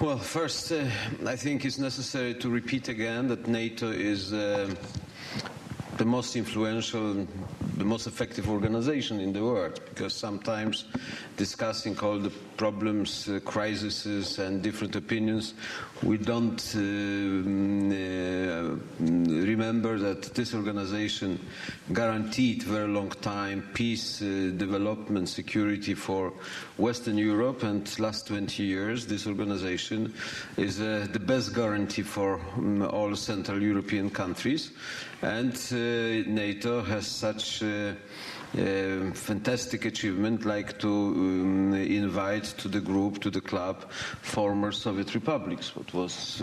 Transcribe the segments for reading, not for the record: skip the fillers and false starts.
Well, first, I think it's necessary to repeat again that NATO is the most influential, the most effective organization in the world, because sometimes discussing all the problems, crises, and different opinions, we don't remember that this organization guaranteed very long time peace, development, security for Western Europe, and last 20 years this organization is the best guarantee for all Central European countries, and NATO has such fantastic achievement, like to invite to the group, to the club, former Soviet republics, what was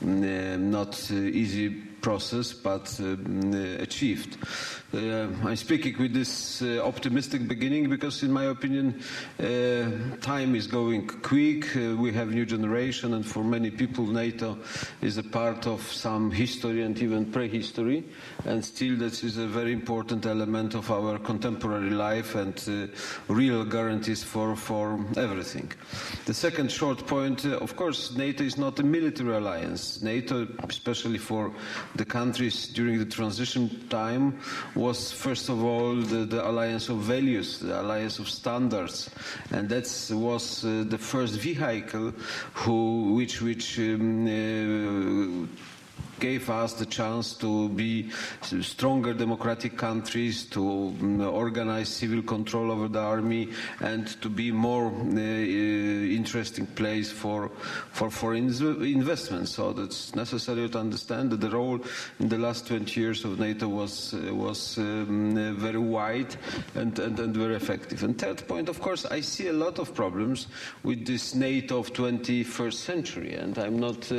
not easy process, but achieved. I'm speaking with this optimistic beginning because, in my opinion, time is going quick. We have new generation, and for many people, NATO is a part of some history and even prehistory, and still this is a very important element of our contemporary life and real guarantees for everything. The second short point, of course, NATO is not a military alliance. NATO, especially for the countries during the transition time, was first of all the alliance of values, the alliance of standards, and that was the first vehicle which gave us the chance to be stronger democratic countries, to organize civil control over the army, and to be more interesting place for foreign investment. So that's necessary to understand that the role in the last 20 years of NATO was very wide and very effective. And third point, of course, I see a lot of problems with this NATO of 21st century, and I'm not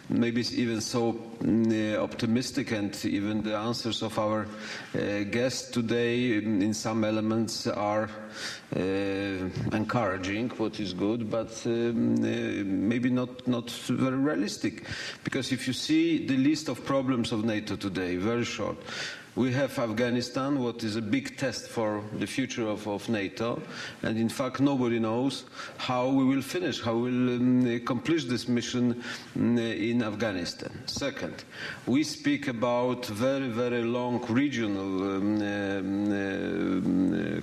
maybe even so optimistic, and even the answers of our guests today in some elements are encouraging, what is good, but maybe not very realistic. Because if you see the list of problems of NATO today, very short. We have Afghanistan, what is a big test for the future of NATO, and in fact nobody knows how we will finish, how we will accomplish this mission in Afghanistan. Second, we speak about very, very long regional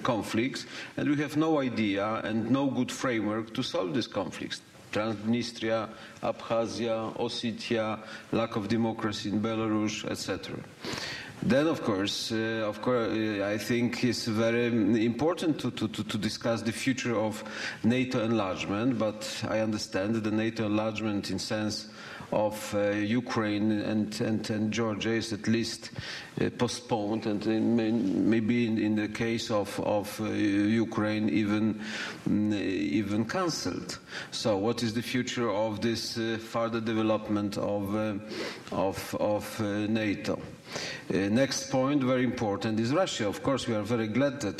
conflicts, and we have no idea and no good framework to solve these conflicts. Transnistria, Abkhazia, Ossetia, lack of democracy in Belarus, etc. Then, of course, I think it's very important to discuss the future of NATO enlargement, but I understand that the NATO enlargement in sense of Ukraine and Georgia is at least postponed, and maybe in the case of Ukraine even cancelled. So what is the future of this further development of NATO? Next point, very important, is Russia. Of course, we are very glad that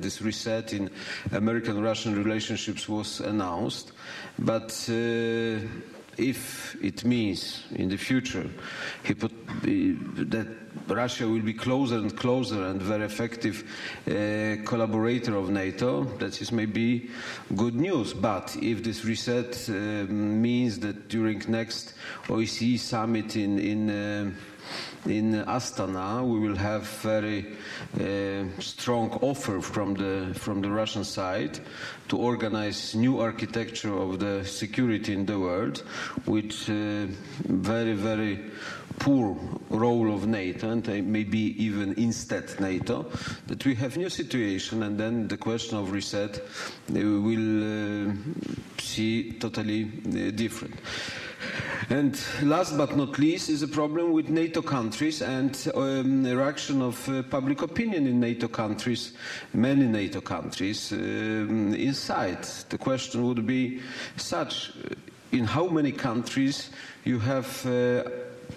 this reset in American-Russian relationships was announced, but if it means in the future that Russia will be closer and closer and very effective collaborator of NATO, that is maybe good news. But if this reset means that during next OSCE summit in Astana, we will have very strong offer from the Russian side to organize new architecture of the security in the world, with very, very poor role of NATO, and maybe even instead NATO, that we have new situation, and then the question of reset will see totally different. And last but not least is a problem with NATO countries and the reaction of public opinion in NATO countries, many NATO countries inside. The question would be such, in how many countries you have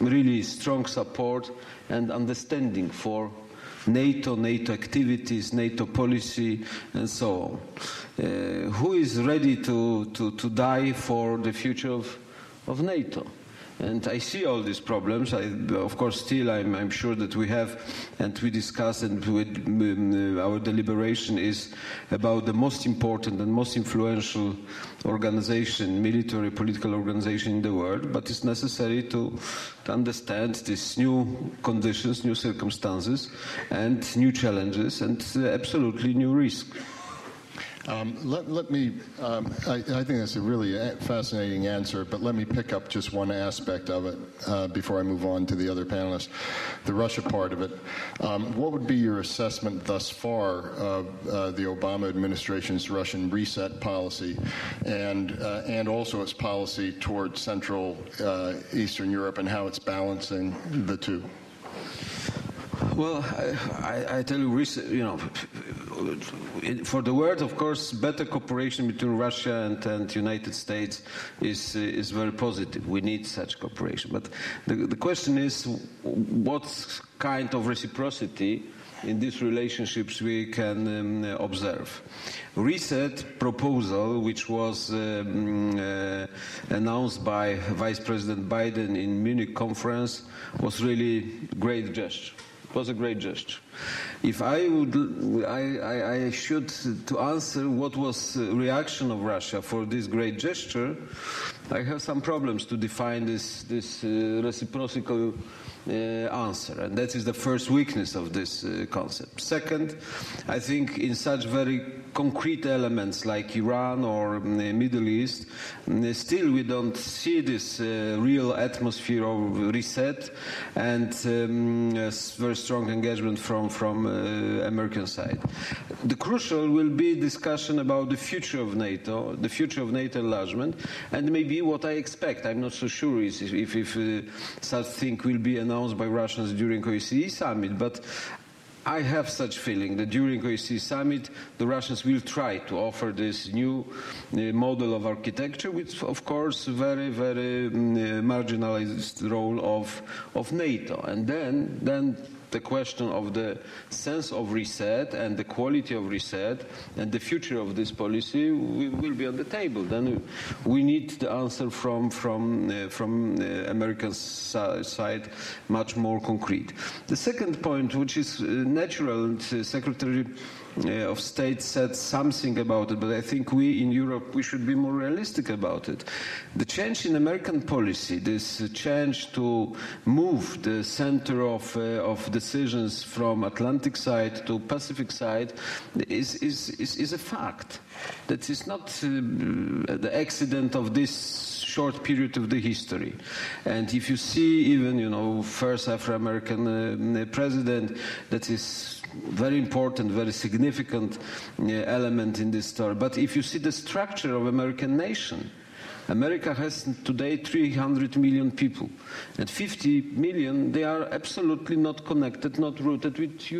really strong support and understanding for NATO activities, NATO policy, and so on. Who is ready to die for the future of NATO? And I see all these problems. Of course, still I'm sure that we have, and we discuss, and our deliberation is about the most important and most influential organization, military, political organization in the world, but it's necessary to understand these new conditions, new circumstances, and new challenges, and absolutely new risks. Let me, I think that's a really fascinating answer, but let me pick up just one aspect of it before I move on to the other panelists, the Russia part of it. What would be your assessment thus far of the Obama administration's Russian reset policy and also its policy towards Central Eastern Europe and how it's balancing the two? Well, I tell you, for the world, of course, better cooperation between Russia and United States is very positive. We need such cooperation. But the question is, what kind of reciprocity in these relationships we can observe? Reset proposal, which was announced by Vice President Biden in Munich conference, was really great gesture. It was a great gesture. If I should to answer what was the reaction of Russia for this great gesture, I have some problems to define this reciprocal answer, and that is the first weakness of this concept. Second, I think in such very concrete elements like Iran or the Middle East, still we don't see this real atmosphere of reset and very strong engagement from American side. The crucial will be discussion about the future of NATO enlargement, and maybe what I expect. I'm not so sure if such thing will be announced by Russians during OSCE summit, but I have such feeling that during OSCE summit the Russians will try to offer this new model of architecture, with of course very marginalized role of NATO, and then the question of the sense of reset and the quality of reset and the future of this policy will be on the table. Then we need the answer from American side, much more concrete. The second point, which is natural, and Secretary of State said something about it, but I think we in Europe, we should be more realistic about it. The change in American policy, this change to move the center of decisions from Atlantic side to Pacific side is a fact. That is not the accident of this short period of the history. And if you see even, first Afro-American president, that is very important, very significant element in this story. But if you see the structure of American nation, America has today 300 million people, and 50 million, they are absolutely not connected, not rooted with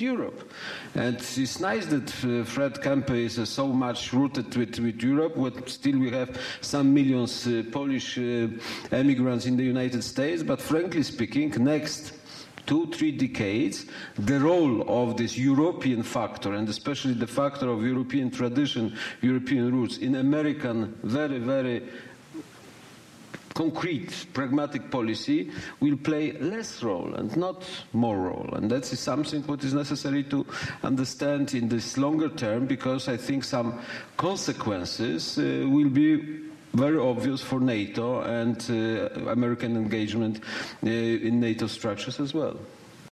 Europe. And it's nice that Fred Kempe is so much rooted with Europe, but still we have some millions Polish immigrants in the United States, but frankly speaking, next 2-3 decades, the role of this European factor, and especially the factor of European tradition, European roots, in American very concrete, pragmatic policy will play less role and not more role. And that is something what is necessary to understand in this longer term, because I think some consequences will be very obvious for NATO and American engagement in NATO structures as well.